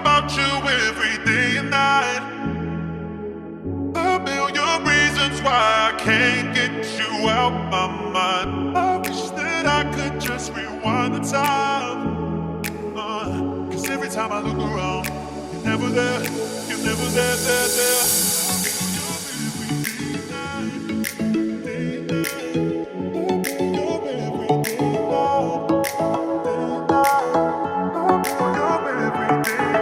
about you every day and night. A million reasons why I can't get you out my mind. I wish that I could just rewind the time. 'Cause every time I look around, you're never there, you're never there, there, there. Every day.